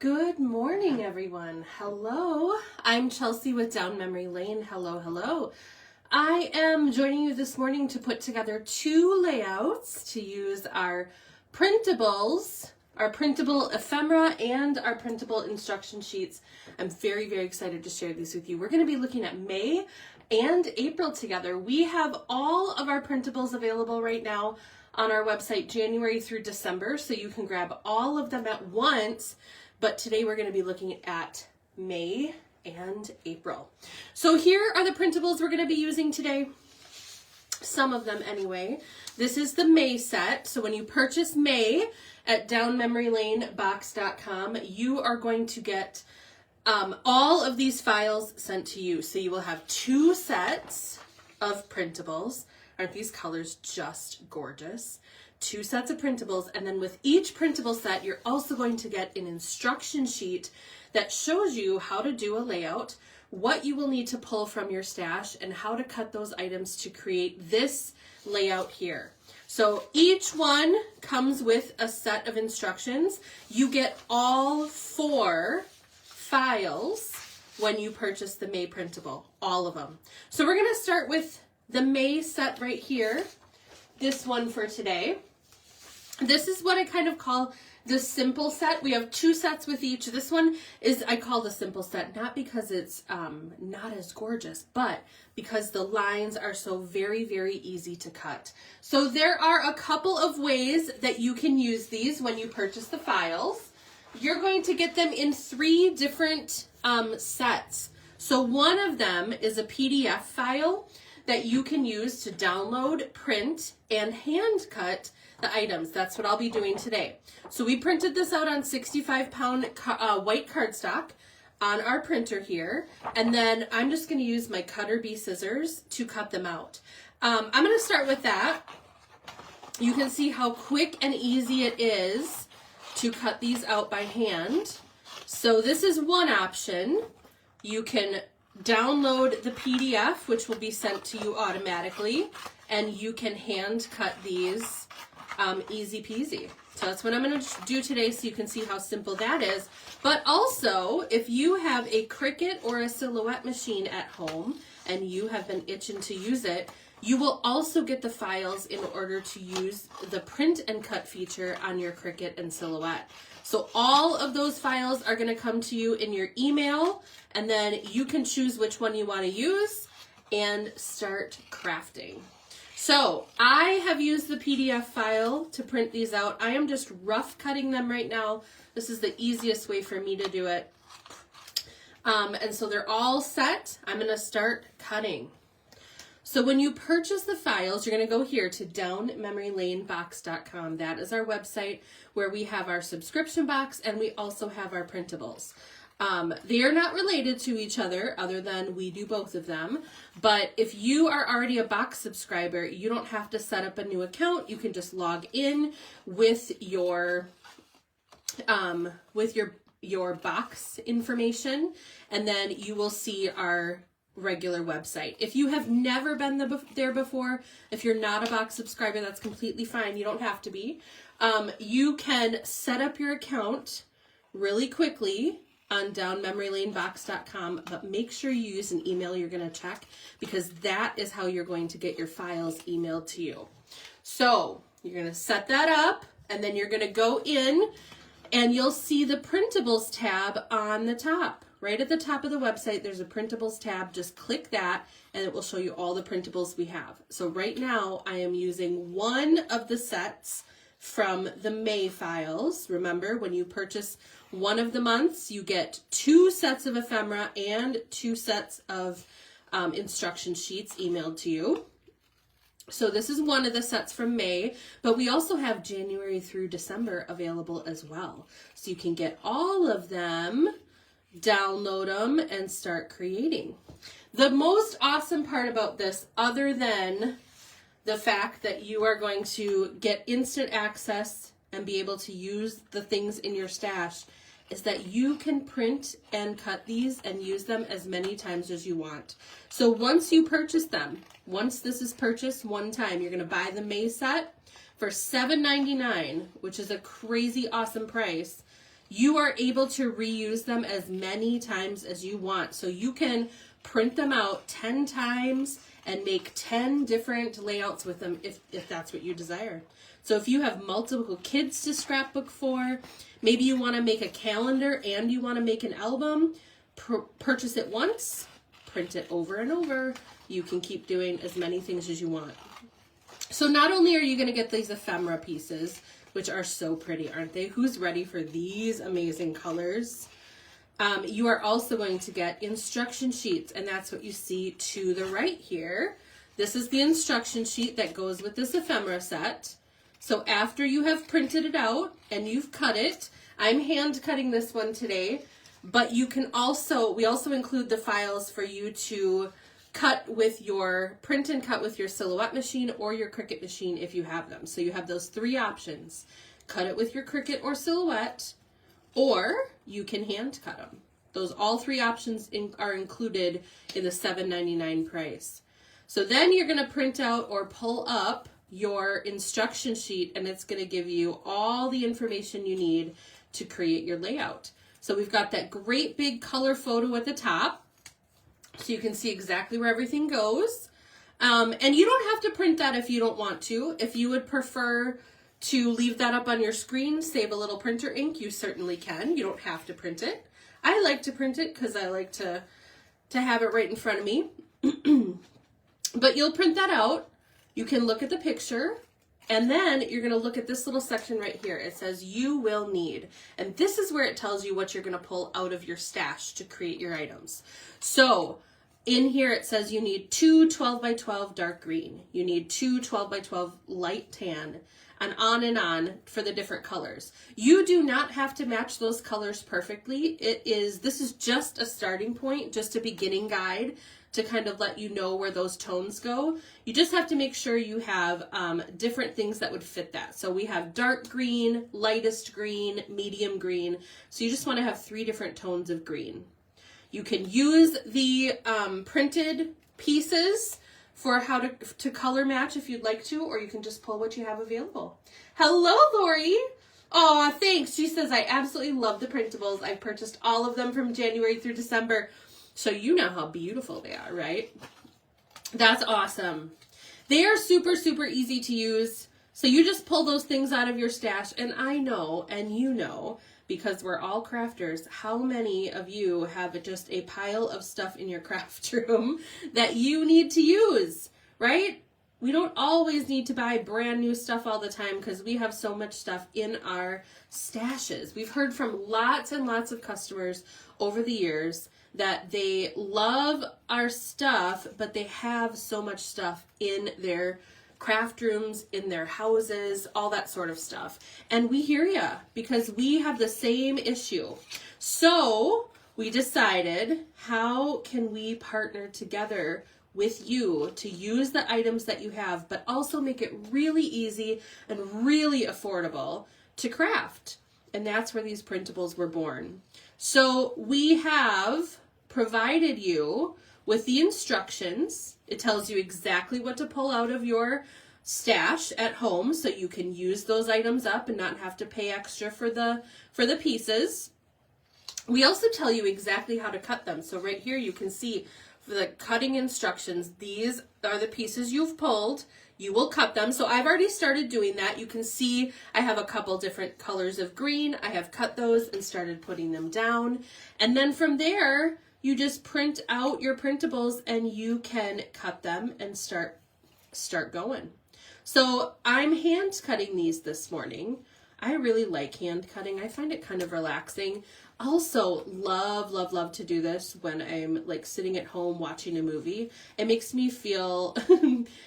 Good morning, everyone. Hello, I'm Chelsea with Down Memory Lane. Hello. I am joining you this morning to put together two layouts to use our printables, our printable ephemera, and our printable instruction sheets. I'm very excited to share these with you. We're going to be looking at May and April together. We have all of our printables available right now on our website January through December, so you can grab all of them at once. But today we're going to be looking at May and April. So here are the printables we're going to be using today. Some of them anyway. This is the May set. So when you purchase May at downmemorylanebox.com, you are going to get all of these files sent to you. So you will have two sets of printables. Aren't these colors just gorgeous? Two sets of printables, and then with each printable set, you're also going to get an instruction sheet that shows you how to do a layout, what you will need to pull from your stash, and how to cut those items to create this layout here. So each one comes with a set of instructions. You get all 4 files when you purchase the May printable, all of them. So we're going to start with the May set right here, this one for today. This is what I kind of call the simple set. We have 2 sets with each. This one is, I call the simple set, not because it's not as gorgeous, but because the lines are so very easy to cut. So there are a couple of ways that you can use these when you purchase the files. You're going to get them in 3 different sets. So one of them is a PDF file that you can use to download, print, and hand cut the items. That's what I'll be doing today. So we printed this out on 65-pound white cardstock on our printer here, and then I'm just going to use my cutter bee scissors to cut them out. I'm going to start with that. You can see how quick and easy it is to cut these out by hand. So this is one option. You can download the PDF, which will be sent to you automatically, and you can hand cut these easy peasy. So that's what I'm going to do today, so you can see how simple that is. But also, if you have a Cricut or a Silhouette machine at home and you have been itching to use it, you will also get the files in order to use the print and cut feature on your Cricut and Silhouette. So all of those files are going to come to you in your email, and then you can choose which one you want to use and start crafting. So I have used the PDF file to print these out. I am just rough cutting them right now. This is the easiest way for me to do it. And so they're all set. I'm going to start cutting. So when you purchase the files, you're going to go here to downmemorylanebox.com. That is our website where we have our subscription box, and we also have our printables. They are not related to each other than we do both of them. But if you are already a box subscriber, you don't have to set up a new account. You can just log in with your box information, and then you will see our regular website. If you have never been there before, if you're not a box subscriber, that's completely fine. You don't have to be. You can set up your account really quickly on downmemorylanebox.com, but make sure you use an email you're going to check, because that is how you're going to get your files emailed to you. So you're going to set that up, and then you're going to go in and you'll see the printables tab on the top. Right at the top of the website, there's a printables tab. Just click that and it will show you all the printables we have. So right now I am using one of the sets from the May files. Remember, when you purchase one of the months, you get 2 sets of ephemera and 2 sets of instruction sheets emailed to you. So this is one of the sets from May, but we also have January through December available as well. So you can get all of them, download them, and start creating. The most awesome part about this, other than the fact that you are going to get instant access and be able to use the things in your stash, is that you can print and cut these and use them as many times as you want. So once you purchase them, once this is purchased one time, you're going to buy the May set for $7.99, which is a crazy awesome price. you are able to reuse them as many times as you want. So you can print them out 10 times and make 10 different layouts with them if that's what you desire. So if you have multiple kids to scrapbook for, maybe you want to make a calendar and you want to make an album, purchase it once, print it over and over. You can keep doing as many things as you want. So not only are you going to get these ephemera pieces, which are so pretty, aren't they? Who's ready for these amazing colors? You are also going to get instruction sheets, and that's what you see to the right here. This is the instruction sheet that goes with this ephemera set. So after you have printed it out and you've cut it, I'm hand cutting this one today, but you can also, we also include the files for you to cut with your, print and cut with your Silhouette machine or your Cricut machine if you have them. So you have those three options. Cut it with your Cricut or Silhouette, or you can hand cut them. Those all three options are included in the $7.99 price. So then you're going to print out or pull up your instruction sheet, and it's going to give you all the information you need to create your layout. So we've got that great big color photo at the top, so you can see exactly where everything goes. And you don't have to print that if you don't want to. If you would prefer to leave that up on your screen, save a little printer ink, you certainly can. You don't have to print it. I like to print it because I like to have it right in front of me. But you'll print that out. You can look at the picture, and then you're going to look at this little section right here. It says you will need, and this is where it tells you what you're going to pull out of your stash to create your items. So in here it says you need 2 12x12 dark green. You need 2 12x12 light tan, and on for the different colors. You do not have to match those colors perfectly. This is just a starting point, just a beginning guide to kind of let you know where those tones go. You just have to make sure you have different things that would fit that. So we have dark green, lightest green, medium green. So you just want to have 3 different tones of green. You can use the printed pieces for how to color match if you'd like to, or you can just pull what you have available. Hello, Lori. Oh, thanks. She says, I absolutely love the printables. I've purchased all of them from January through December. So you know how beautiful they are, right? That's awesome. They are super, super easy to use. So you just pull those things out of your stash. And I know, and you know, because we're all crafters, how many of you have just a pile of stuff in your craft room that you need to use, right? We don't always need to buy brand new stuff all the time because we have so much stuff in our stashes. We've heard from lots and lots of customers over the years that they love our stuff, but they have so much stuff in their craft rooms, in their houses, all that sort of stuff. And we hear ya, because we have the same issue. So we decided, how can we partner together with you to use the items that you have, but also make it really easy and really affordable to craft? And that's where these printables were born. So we have provided you with the instructions. It tells you exactly what to pull out of your stash at home so you can use those items up and not have to pay extra for the pieces. We also tell you exactly how to cut them. So right here you can see for the cutting instructions, these are the pieces you've pulled. You will cut them. So I've already started doing that. You can see I have a couple different colors of green. I have cut those and started putting them down. And then from there, you just print out your printables and you can cut them and start going. So I'm hand cutting these this morning. I really like hand cutting. I find it kind of relaxing. Also love to do this when I'm like sitting at home watching a movie. It makes me feel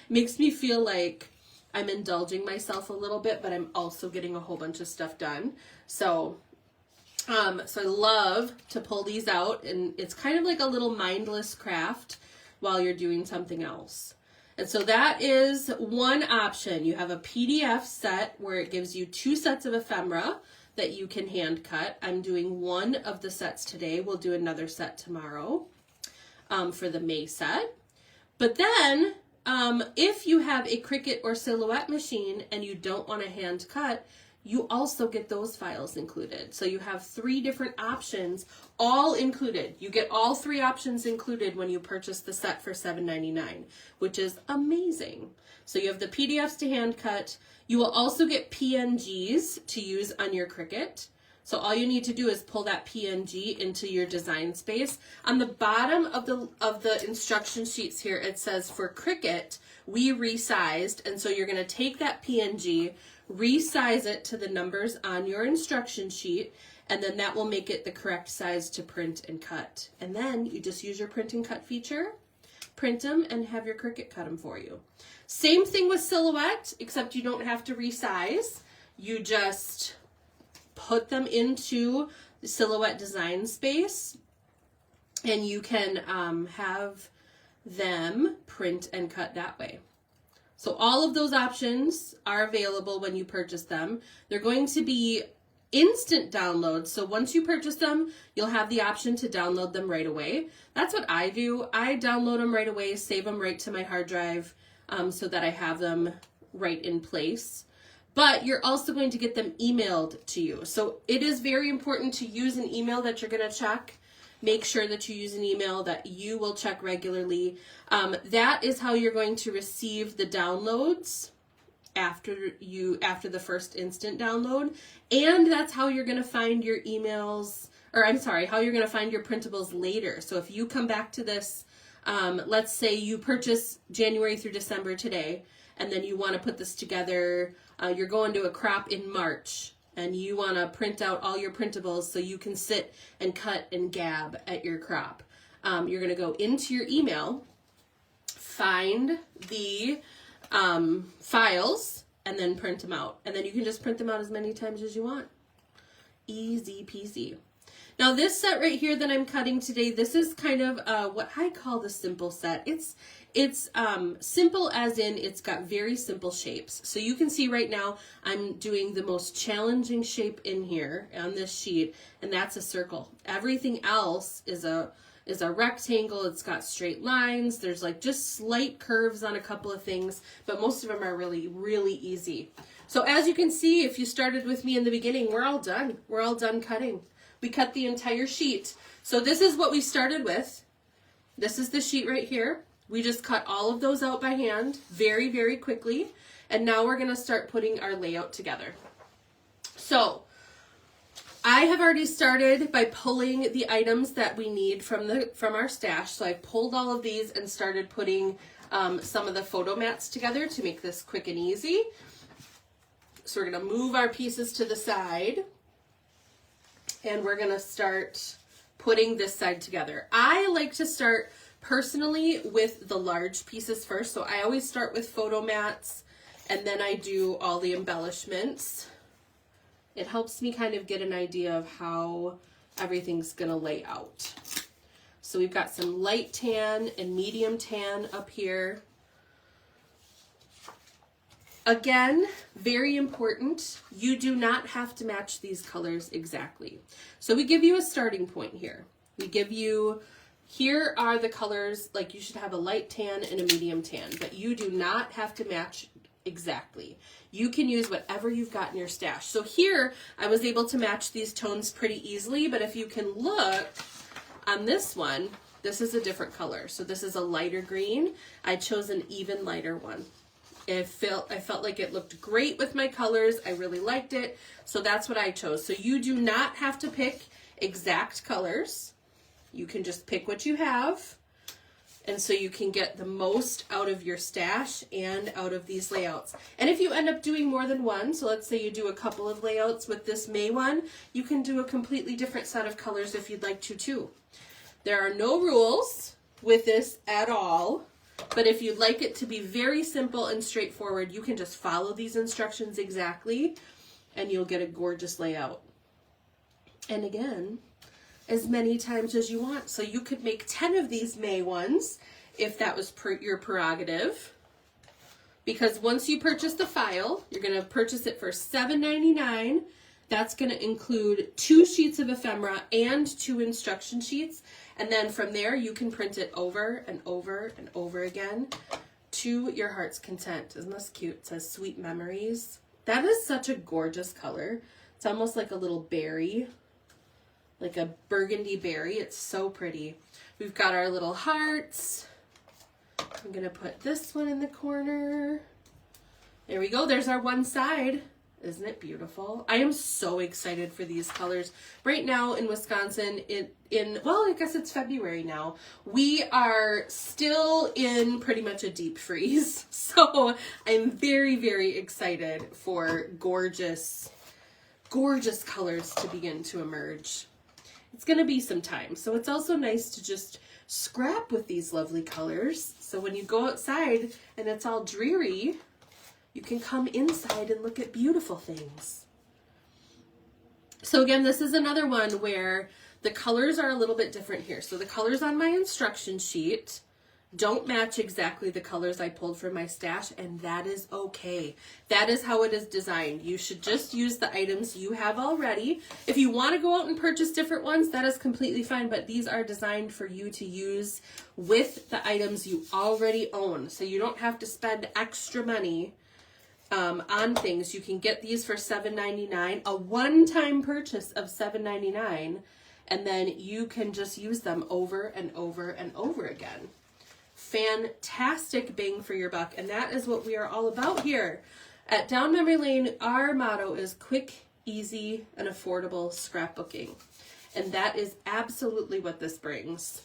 like I'm indulging myself a little bit, but I'm also getting a whole bunch of stuff done. So I love to pull these out, and it's kind of like a little mindless craft while you're doing something else. And so that is one option. You have a PDF set where it gives you 2 sets of ephemera that you can hand cut. I'm doing one of the sets today. We'll do another set tomorrow for the May set. But then if you have a Cricut or Silhouette machine and you don't want to hand cut, you also get those files included. So you have 3 different options all included. You get all 3 options included when you purchase the set for $7.99, which is amazing. So you have the PDFs to hand cut. You will also get PNGs to use on your Cricut. So all you need to do is pull that PNG into your design space. On the bottom of the instruction sheets here, it says for Cricut, we resized. And so you're going to take that PNG, resize it to the numbers on your instruction sheet, and then that will make it the correct size to print and cut. And then you just use your print and cut feature, print them, and have your Cricut cut them for you. Same thing with Silhouette, except you don't have to resize. You just put them into the Silhouette design space, and you can have them print and cut that way. So all of those options are available when you purchase them. They're going to be instant downloads. So once you purchase them, you'll have the option to download them right away. That's what I do. I download them right away, save them right to my hard drive so that I have them right in place. But you're also going to get them emailed to you. So it is very important to use an email that you're going to check. Make sure that you use an email that you will check regularly. That is how you're going to receive the downloads after the first instant download. And that's how you're going to find your emails, or I'm sorry, how you're going to find your printables later. So if you come back to this, let's say you purchase January through December today, and then you want to put this together, you're going to a crop in March, and you want to print out all your printables so you can sit and cut and gab at your crop. You're going to go into your email, find the files, and then print them out. And then you can just print them out as many times as you want. Easy peasy. Now this set right here that I'm cutting today, this is kind of what I call the simple set. It's simple as in it's got very simple shapes. So you can see right now I'm doing the most challenging shape in here on this sheet, and that's a circle. Everything else is a rectangle. It's got straight lines. There's like just slight curves on a couple of things, but most of them are really, really easy. So as you can see, if you started with me in the beginning, we're all done. We're all done cutting. We cut the entire sheet. So this is what we started with. This is the sheet right here. We just cut all of those out by hand very, very quickly. And now we're going to start putting our layout together. So I have already started by pulling the items that we need from our stash. So I pulled all of these and started putting some of the photo mats together to make this quick and easy. So we're going to move our pieces to the side, and we're going to start putting this side together. I like to start personally with the large pieces first. So I always start with photo mats, and then I do all the embellishments. It helps me kind of get an idea of how everything's going to lay out. So we've got some light tan and medium tan up here. Again, very important, you do not have to match these colors exactly. So we give you a starting point here. We give you, here are the colors, like you should have a light tan and a medium tan, but you do not have to match exactly. You can use whatever you've got in your stash. So here, I was able to match these tones pretty easily, but if you can look on this one, this is a different color. So this is a lighter green. I chose an even lighter one. I felt like it looked great with my colors. I really liked it. So that's what I chose. So you do not have to pick exact colors. You can just pick what you have. And so you can get the most out of your stash and out of these layouts. And if you end up doing more than one, so let's say you do a couple of layouts with this May one, you can do a completely different set of colors if you'd like to too. There are no rules with this at all. But if you'd like it to be very simple and straightforward, you can just follow these instructions exactly, and you'll get a gorgeous layout. And again, as many times as you want. So you could make 10 of these May ones if that was your prerogative. Because once you purchase the file, you're going to purchase it for $7.99. That's going to include 2 sheets of ephemera and 2 instruction sheets. And then from there, you can print it over and over and over again to your heart's content. Isn't this cute? It says sweet memories. That is such a gorgeous color. It's almost like a little berry, like a burgundy berry. It's so pretty. We've got our little hearts. I'm going to put this one in the corner. There we go. There's our one side. Isn't it beautiful? I am so excited for these colors. Right now in Wisconsin, well, I guess it's February now. We are still in pretty much a deep freeze. So I'm very, very excited for gorgeous, gorgeous colors to begin to emerge. It's going to be some time. So it's also nice to just scrap with these lovely colors. So when you go outside and it's all dreary, you can come inside and look at beautiful things. So again, this is another one where the colors are a little bit different here. So the colors on my instruction sheet don't match exactly the colors I pulled from my stash, and that is okay. That is how it is designed. You should just use the items you have already. If you want to go out and purchase different ones, that is completely fine, but these are designed for you to use with the items you already own. So you don't have to spend extra money on things. You can get these for $7.99, a one-time purchase of $7.99, and then you can just use them over and over and over again. Fantastic bang for your buck, and that is what we are all about here. At Down Memory Lane, our motto is quick, easy, and affordable scrapbooking, and that is absolutely what this brings.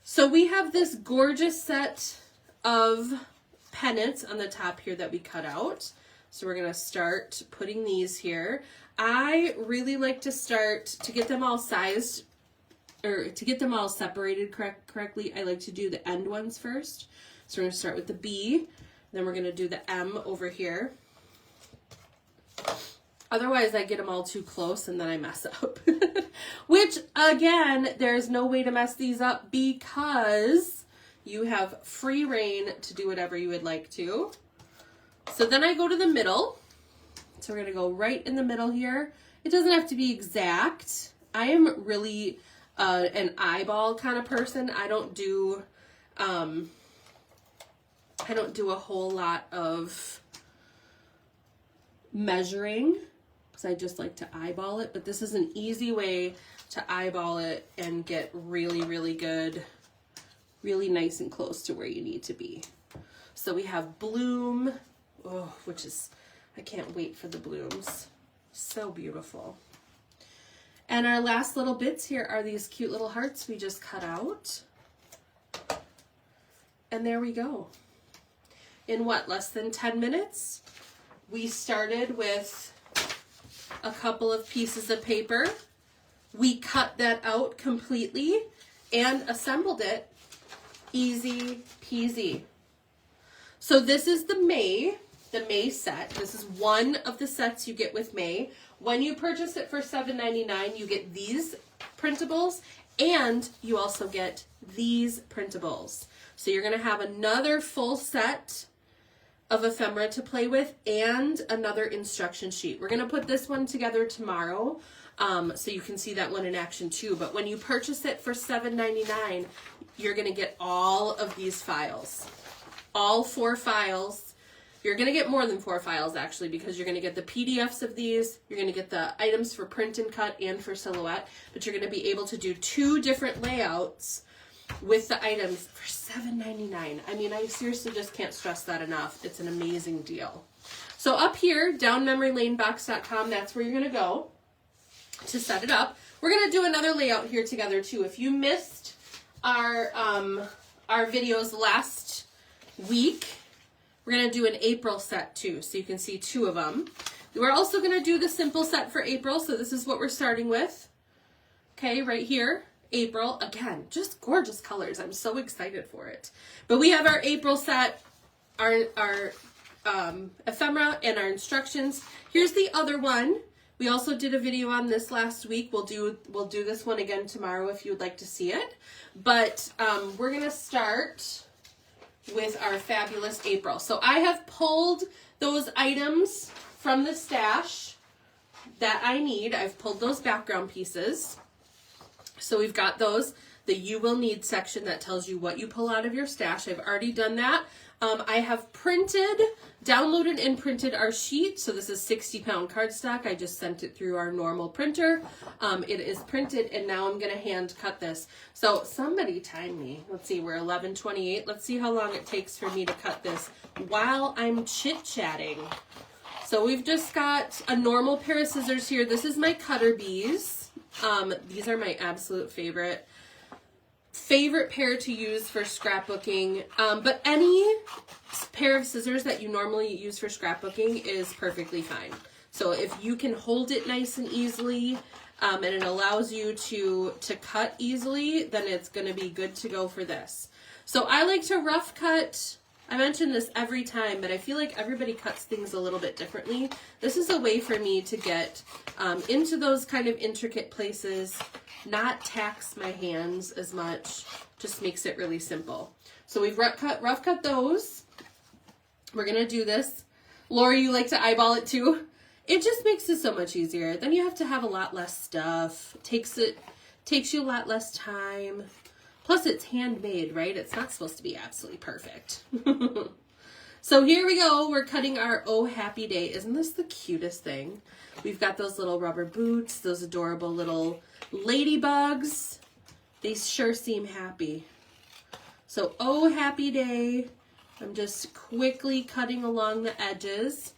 So we have this gorgeous set of pennants on the top here that we cut out. So we're going to start putting these here. I really like to start, to get them all sized, or to get them all separated correctly, I like to do the end ones first. So we're going to start with the B, then we're going to do the M over here. Otherwise, I get them all too close and then I mess up. Which, again, there's no way to mess these up because you have free reign to do whatever you would like to. So then I go to the middle. So we're going to go right in the middle here. It doesn't have to be exact. I am really an eyeball kind of person. I don't do a whole lot of measuring because I just like to eyeball it. But this is an easy way to eyeball it and get really, really good, really nice and close to where you need to be. So we have bloom, which is, I can't wait for the blooms. So beautiful. And our last little bits here are these cute little hearts we just cut out. And there we go. In what, less than 10 minutes? We started with a couple of pieces of paper. We cut that out completely and assembled it. Easy peasy. So this is the May set. This is one of the sets you get with May. When you purchase it for $7.99, you get these printables and you also get these printables. So you're going to have another full set of ephemera to play with and another instruction sheet. We're going to put this one together tomorrow so you can see that one in action too. But when you purchase it for $7.99, you're going to get all of these files. All 4 files. You're going to get more than 4 files actually because you're going to get the PDFs of these. You're going to get the items for print and cut and for silhouette. But you're going to be able to do 2 different layouts with the items for $7.99. I mean, I seriously just can't stress that enough. It's an amazing deal. So up here, downmemorylanebox.com, that's where you're going to go to set it up. We're going to do another layout here together too. If you missed our videos last week, we're going to do an April set too, so you can see 2 of them. We're also going to do the simple set for April, so this is what we're starting with. Okay, right here, April. Again, just gorgeous colors. I'm so excited for it. But we have our April set, our ephemera, and our instructions. Here's the other one. We also did a video on this last week. We'll do this one again tomorrow if you would like to see it. But we're going to start with our fabulous April. So I have pulled those items from the stash that I need. I've pulled those background pieces. So we've got those, the you will need section that tells you what you pull out of your stash. I've already done that I have downloaded and printed our sheet. So this is 60-pound cardstock. I just sent it through our normal printer. It is printed, and now I'm gonna hand cut this. So somebody time me. Let's see, we're 11:28. Let's see how long it takes for me to cut this while I'm chit-chatting. So we've just got a normal pair of scissors here. This is my cutter bees. These are my absolute favorite pair to use for scrapbooking, but any pair of scissors that you normally use for scrapbooking is perfectly fine. So if you can hold it nice and easily, and it allows you to cut easily, then it's going to be good to go for this. So I like to rough cut. I mention this every time, but I feel like everybody cuts things a little bit differently. This is a way for me to get into those kind of intricate places, not tax my hands as much, just makes it really simple. So we've rough cut those. We're gonna do this. Lori, you like to eyeball it too? It just makes it so much easier. Then you have to have a lot less stuff. Takes you a lot less time. Plus it's handmade, right? It's not supposed to be absolutely perfect. So here we go. We're cutting our Oh Happy Day. Isn't this the cutest thing? We've got those little rubber boots, those adorable little ladybugs. They sure seem happy. So Oh Happy Day. I'm just quickly cutting along the edges.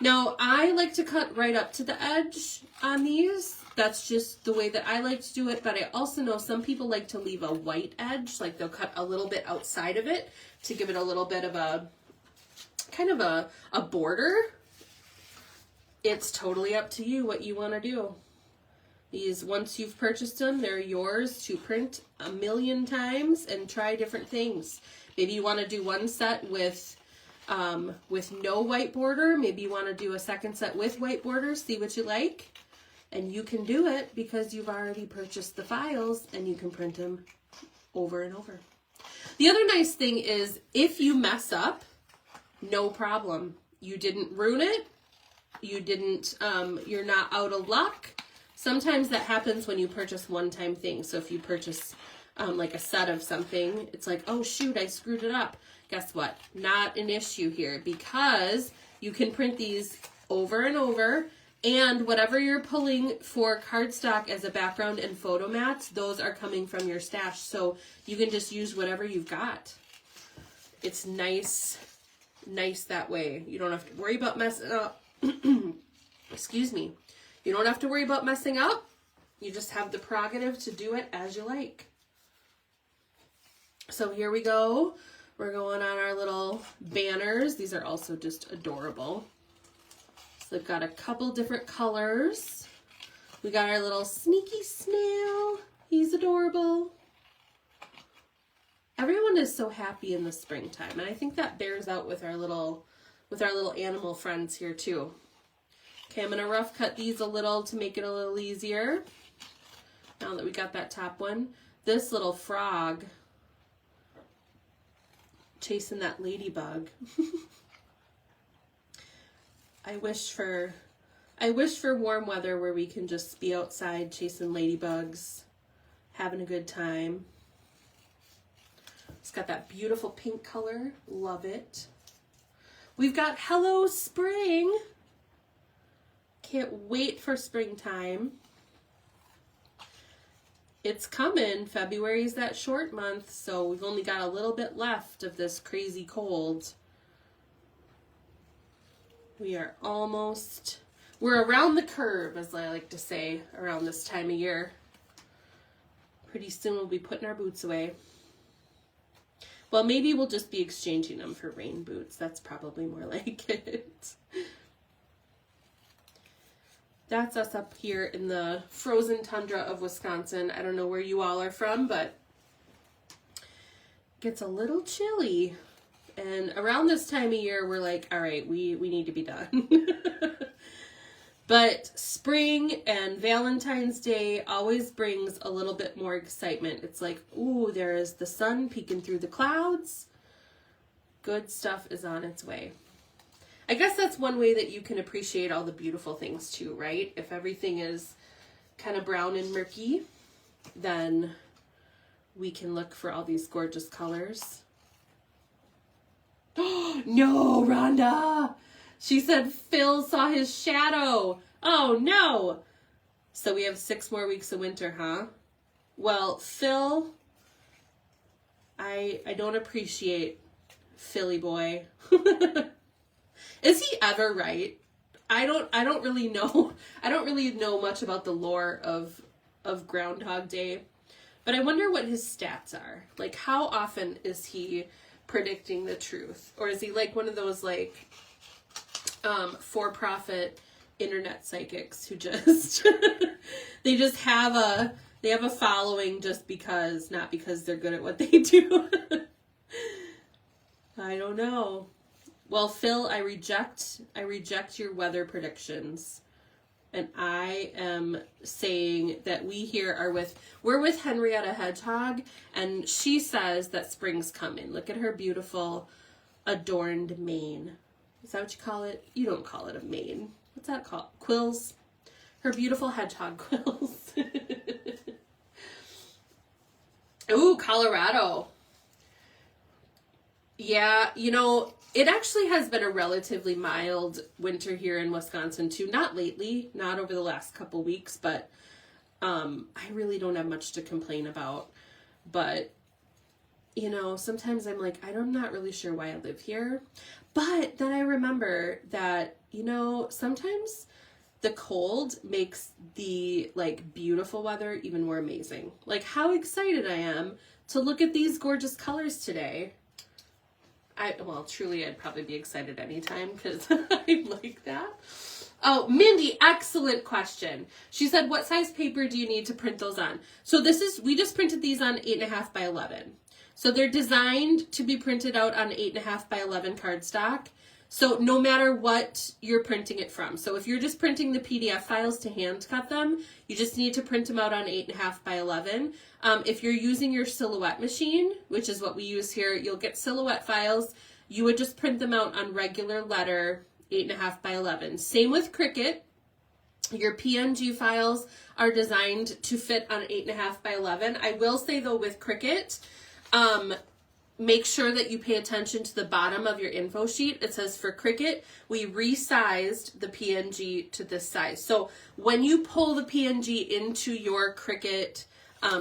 Now I like to cut right up to the edge on these. That's just the way that I like to do it, but I also know some people like to leave a white edge, like they'll cut a little bit outside of it to give it a little bit of a kind of a border. It's totally up to you what you want to do. These, once you've purchased them, they're yours to print a million times and try different things. Maybe you want to do one set with no white border. Maybe you want to do a second set with white border, see what you like. And you can do it because you've already purchased the files and you can print them over and over. The other nice thing is if you mess up, no problem. You didn't ruin it. You didn't, you're not out of luck. Sometimes that happens when you purchase one-time things. So if you purchase like a set of something, it's like, oh shoot, I screwed it up. Guess what? Not an issue here because you can print these over and over. And whatever you're pulling for cardstock as a background and photo mats, those are coming from your stash. So you can just use whatever you've got. It's nice that way. You don't have to worry about messing up. Excuse me. You don't have to worry about messing up. You just have the prerogative to do it as you like. So here we go. We're going on our little banners. These are also just adorable. So they've got a couple different colors. We got our little sneaky snail. He's adorable. Everyone is so happy in the springtime, and I think that bears out with our little animal friends here too. Okay, I'm gonna rough cut these a little to make it a little easier. Now that we got that top one, this little frog chasing that ladybug. I wish for warm weather where we can just be outside chasing ladybugs, having a good time. It's got that beautiful pink color. Love it. We've got Hello Spring. Can't wait for springtime. It's coming. February is that short month, so we've only got a little bit left of this crazy cold. We're around the curve, as I like to say, around this time of year. Pretty soon we'll be putting our boots away. Well, maybe we'll just be exchanging them for rain boots. That's probably more like it. That's us up here in the frozen tundra of Wisconsin. I don't know where you all are from, but it gets a little chilly. And around this time of year, we're like, all right, we need to be done. But spring and Valentine's Day always brings a little bit more excitement. It's like, ooh, there is the sun peeking through the clouds. Good stuff is on its way. I guess that's one way that you can appreciate all the beautiful things too, right? If everything is kind of brown and murky, then we can look for all these gorgeous colors. No, Rhonda. She said Phil saw his shadow. Oh, no. So we have 6 more weeks of winter, huh? Well, Phil, I don't appreciate Philly boy. Is he ever right? I don't really know. I don't really know much about the lore of Groundhog Day, but I wonder what his stats are. Like, how often is he predicting the truth? Or is he like one of those like for-profit internet psychics who just they just have a following just because, not because they're good at what they do. I don't know. Well, Phil, I reject your weather predictions. And I am saying that we here we're with Henrietta Hedgehog, and she says that spring's coming. Look at her beautiful adorned mane. Is that what you call it? You don't call it a mane. What's that called? Quills? Her beautiful hedgehog quills. Ooh, Colorado. Yeah, you know, it actually has been a relatively mild winter here in Wisconsin too. Not lately, not over the last couple weeks, but I really don't have much to complain about. But, you know, sometimes I'm like, I'm not really sure why I live here. But then I remember that, you know, sometimes the cold makes the like beautiful weather even more amazing. Like how excited I am to look at these gorgeous colors today. Well, truly, I'd probably be excited anytime because I like that. Oh, Mindy, excellent question. She said, what size paper do you need to print those on? So we just printed these on 8.5 by 11. So they're designed to be printed out on 8.5 by 11 cardstock. So no matter what you're printing it from. So if you're just printing the PDF files to hand cut them, you just need to print them out on 8.5 by 11. If you're using your Silhouette machine, which is what we use here, you'll get Silhouette files. You would just print them out on regular letter 8.5 by 11. Same with Cricut. Your PNG files are designed to fit on 8.5 by 11. I will say though with Cricut, make sure that you pay attention to the bottom of your info sheet. It says for Cricut, we resized the PNG to this size. So when you pull the PNG into your Cricut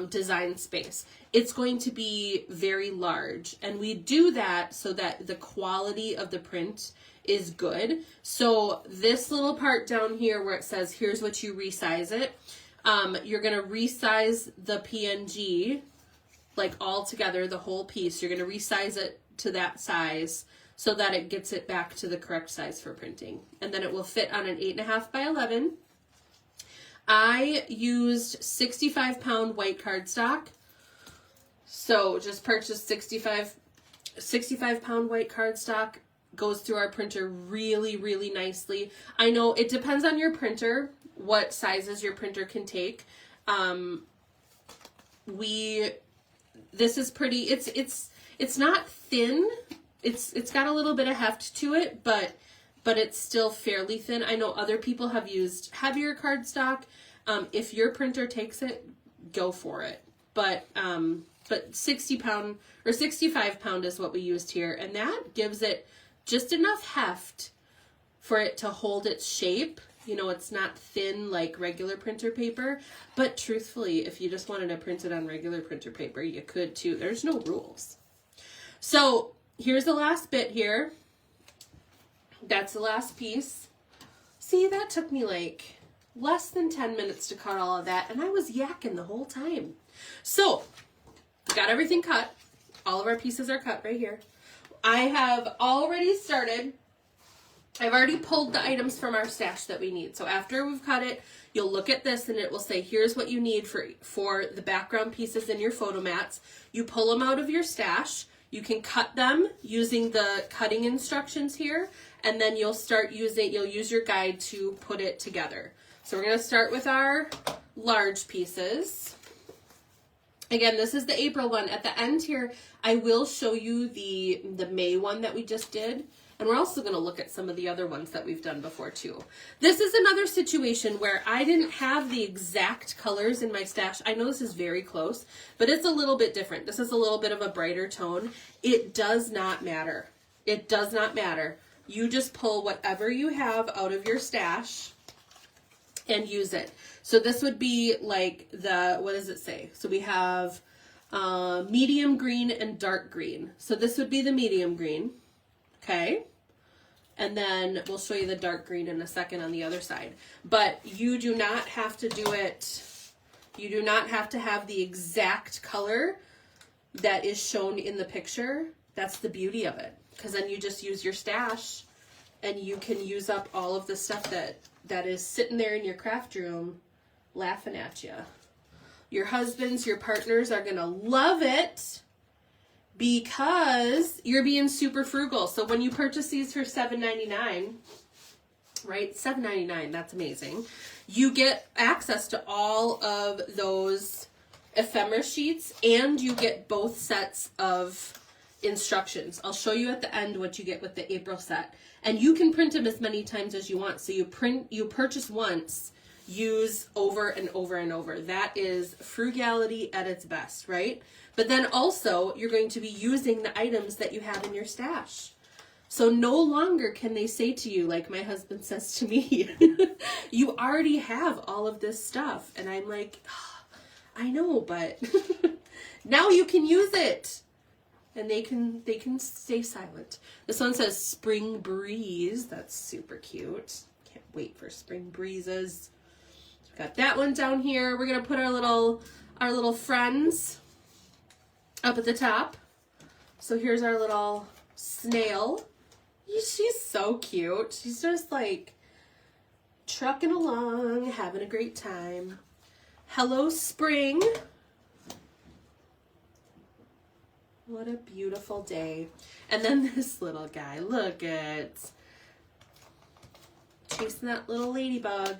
design space, it's going to be very large. And we do that so that the quality of the print is good. So this little part down here where it says, here's what you resize it. You're going to resize the PNG like all together, the whole piece. You're going to resize it to that size so that it gets it back to the correct size for printing. And then it will fit on an 8.5 by 11. I used 65-pound white cardstock. So just purchased 65-pound white cardstock. Goes through our printer really, really nicely. I know it depends on your printer, what sizes your printer can take. This is pretty, it's not thin. It's got a little bit of heft to it, but it's still fairly thin. I know other people have used heavier cardstock. If your printer takes it, go for it. But 60-pound or 65-pound is what we used here, and that gives it just enough heft for it to hold its shape. You know, it's not thin like regular printer paper, but truthfully, if you just wanted to print it on regular printer paper, you could too. There's no rules. So here's the last bit here. That's the last piece. See, that took me like less than 10 minutes to cut all of that, and I was yakking the whole time. So, got everything cut. All of our pieces are cut right here. I have already started. I've already pulled the items from our stash that we need. So after we've cut it, you'll look at this and it will say, here's what you need for the background pieces in your photo mats. You pull them out of your stash. You can cut them using the cutting instructions here, and then you'll use your guide to put it together. So we're going to start with our large pieces. Again, this is the April one. At the end here, I will show you the May one that we just did. And we're also going to look at some of the other ones that we've done before too. This is another situation where I didn't have the exact colors in my stash. I know this is very close, but it's a little bit different. This is a little bit of a brighter tone. It does not matter. It does not matter. You just pull whatever you have out of your stash and use it. So this would be like the, what does it say? So we have medium green and dark green. So this would be the medium green, okay? And then we'll show you the dark green in a second on the other side. But you do not have to do it, you do not have to have the exact color that is shown in the picture. That's the beauty of it. Because then you just use your stash and you can use up all of the stuff that is sitting there in your craft room laughing at you. Your husbands, your partners are going to love it because you're being super frugal. So when you purchase these for $7.99, right? $7.99, that's amazing. You get access to all of those ephemera sheets and you get both sets of instructions. I'll show you at the end what you get with the April set. And you can print them as many times as you want. So you purchase once, use over and over and over. That is frugality at its best, right? But then also you're going to be using the items that you have in your stash. So no longer can they say to you, like my husband says to me, you already have all of this stuff. And I'm like, oh, I know, but now you can use it. And they can stay silent. This one says Spring Breeze. That's super cute. Can't wait for spring breezes. Got that one down here. We're gonna put our little friends up at the top. So here's our little snail. She's so cute. She's just like trucking along, having a great time. Hello, spring. What a beautiful day. And then this little guy, look at chasing that little ladybug.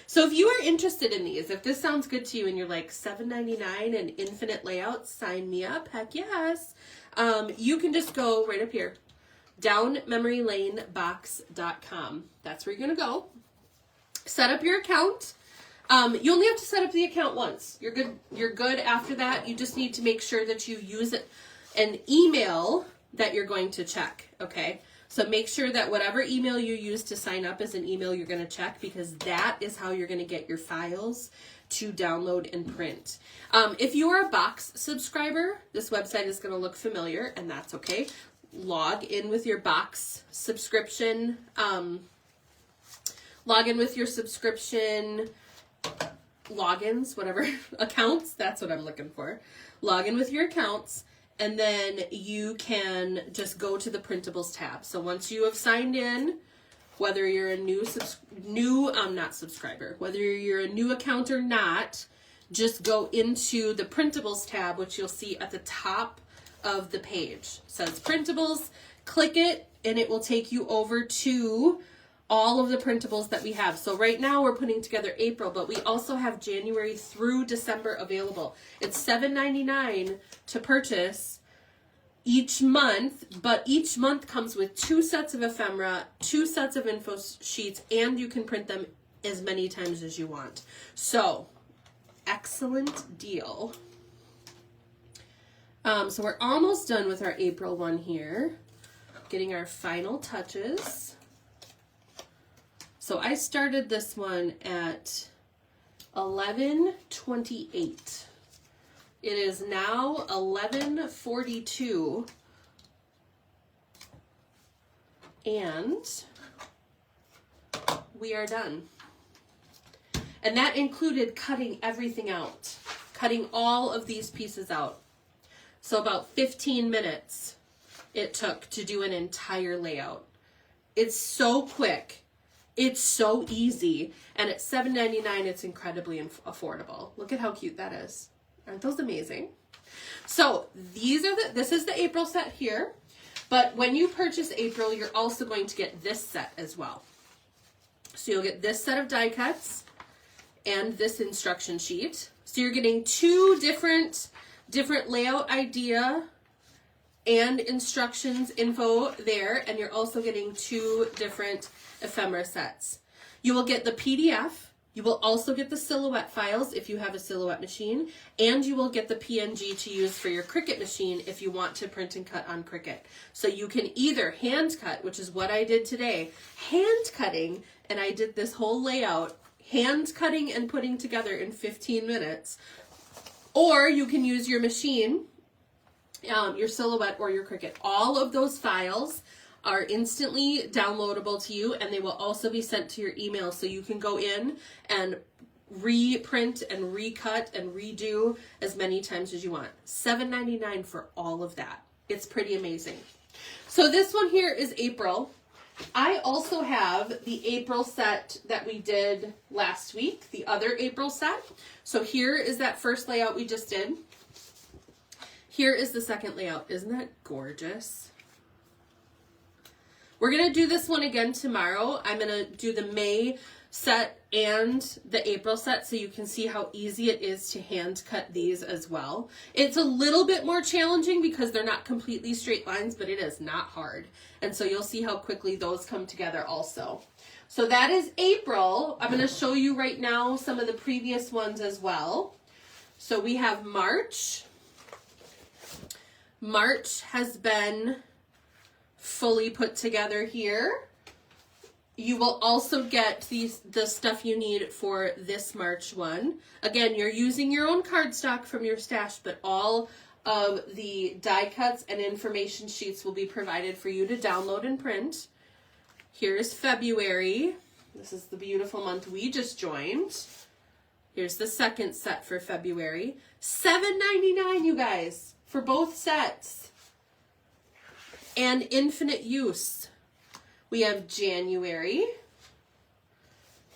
So if you are interested in these, if this sounds good to you and you're like $7.99 and infinite layouts, sign me up. Heck yes. You can just go right up here, downmemorylanebox.com. That's where you're going to go. Set up your account. You only have to set up the account once. You're good. You're good after that. You just need to make sure that you use an email that you're going to check. Okay. So make sure that whatever email you use to sign up is an email you're going to check, because that is how you're going to get your files to download and print. If you are a box subscriber, this website is going to look familiar, and that's okay. Log in with your box subscription. Log in with your subscription logins, whatever, accounts, that's what I'm looking for. Log in with your accounts, and then you can just go to the Printables tab. So once you have signed in, whether you're a not subscriber, whether you're a new account or not, just go into the Printables tab, which you'll see at the top of the page. It says Printables, click it, and it will take you over to all of the printables that we have. So right now we're putting together April, but we also have January through December available. It's $7.99 to purchase each month, but each month comes with 2 sets of ephemera, 2 sets of info sheets, and you can print them as many times as you want. So, excellent deal. So we're almost done with our April one here. Getting our final touches. So I started this one at 11:28. It is now 11:42. And we are done. And that included cutting everything out. Cutting all of these pieces out. So about 15 minutes it took to do an entire layout. It's so quick. It's so easy, and at $7.99, it's incredibly affordable. Look at how cute that is. Aren't those amazing? So this is the April set here, but when you purchase April, you're also going to get this set as well. So you'll get this set of die cuts and this instruction sheet. So you're getting 2 different layout idea and instructions info there, and you're also getting 2 different ephemera sets. You will get the PDF You will also get the silhouette files if you have a silhouette machine, and you will get the PNG to use for your Cricut machine if you want to print and cut on Cricut. So you can either hand cut, which is what I did today, hand cutting, and I did this whole layout, hand cutting and putting together in 15 minutes, or you can use your machine, your silhouette or your Cricut. All of those files are instantly downloadable to you, and they will also be sent to your email, so you can go in and reprint and recut and redo as many times as you want. $7.99 for all of that. It's pretty amazing. So this one here is April. I also have the April set that we did last week, the other April set. So here is that first layout we just did. Here is the second layout. Isn't that gorgeous? We're going to do this one again tomorrow. I'm going to do the May set and the April set so you can see how easy it is to hand cut these as well. It's a little bit more challenging because they're not completely straight lines, but it is not hard. And so you'll see how quickly those come together also. So that is April. I'm going to show you right now some of the previous ones as well. So we have March. March has been fully put together here. You will also get the stuff you need for this March one. Again, you're using your own cardstock from your stash, but all of the die cuts and information sheets will be provided for you to download and print. Here's February. This is the beautiful month we just joined. Here's the second set for February. $7.99, you guys, for both sets. And infinite use. We have January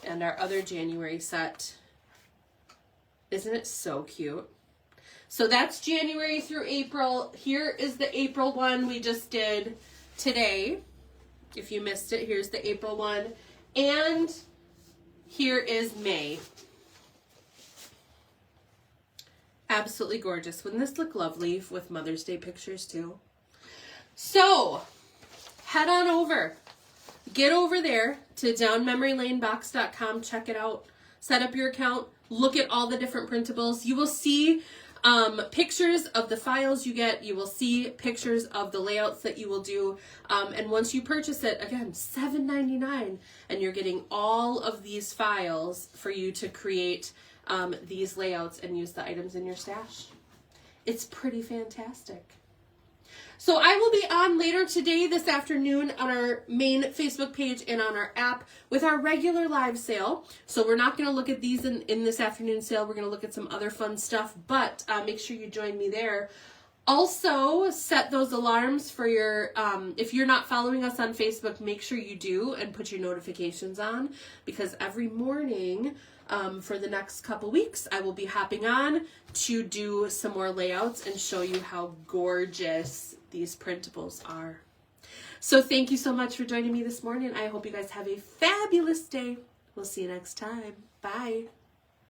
and our other January set. Isn't it so cute? So that's January through April. Here is the April one we just did today. If you missed it, here's the April one. And here is May. Absolutely gorgeous. Wouldn't this look lovely with Mother's Day pictures too? So, head on over. Get over there to downmemorylanebox.com. Check it out. Set up your account. Look at all the different printables. You will see pictures of the files you get. You will see pictures of the layouts that you will do. And once you purchase it, again, $7.99. And you're getting all of these files for you to create these layouts and use the items in your stash. It's pretty fantastic. So I will be on later today, this afternoon, on our main Facebook page and on our app with our regular live sale. So we're not going to look at these in this afternoon sale. We're going to look at some other fun stuff, but make sure you join me there. Also, set those alarms for your, if you're not following us on Facebook, make sure you do and put your notifications on, because every morning for the next couple weeks, I will be hopping on to do some more layouts and show you how gorgeous these printables are. So thank you so much for joining me this morning. I hope you guys have a fabulous day. We'll see you next time. Bye.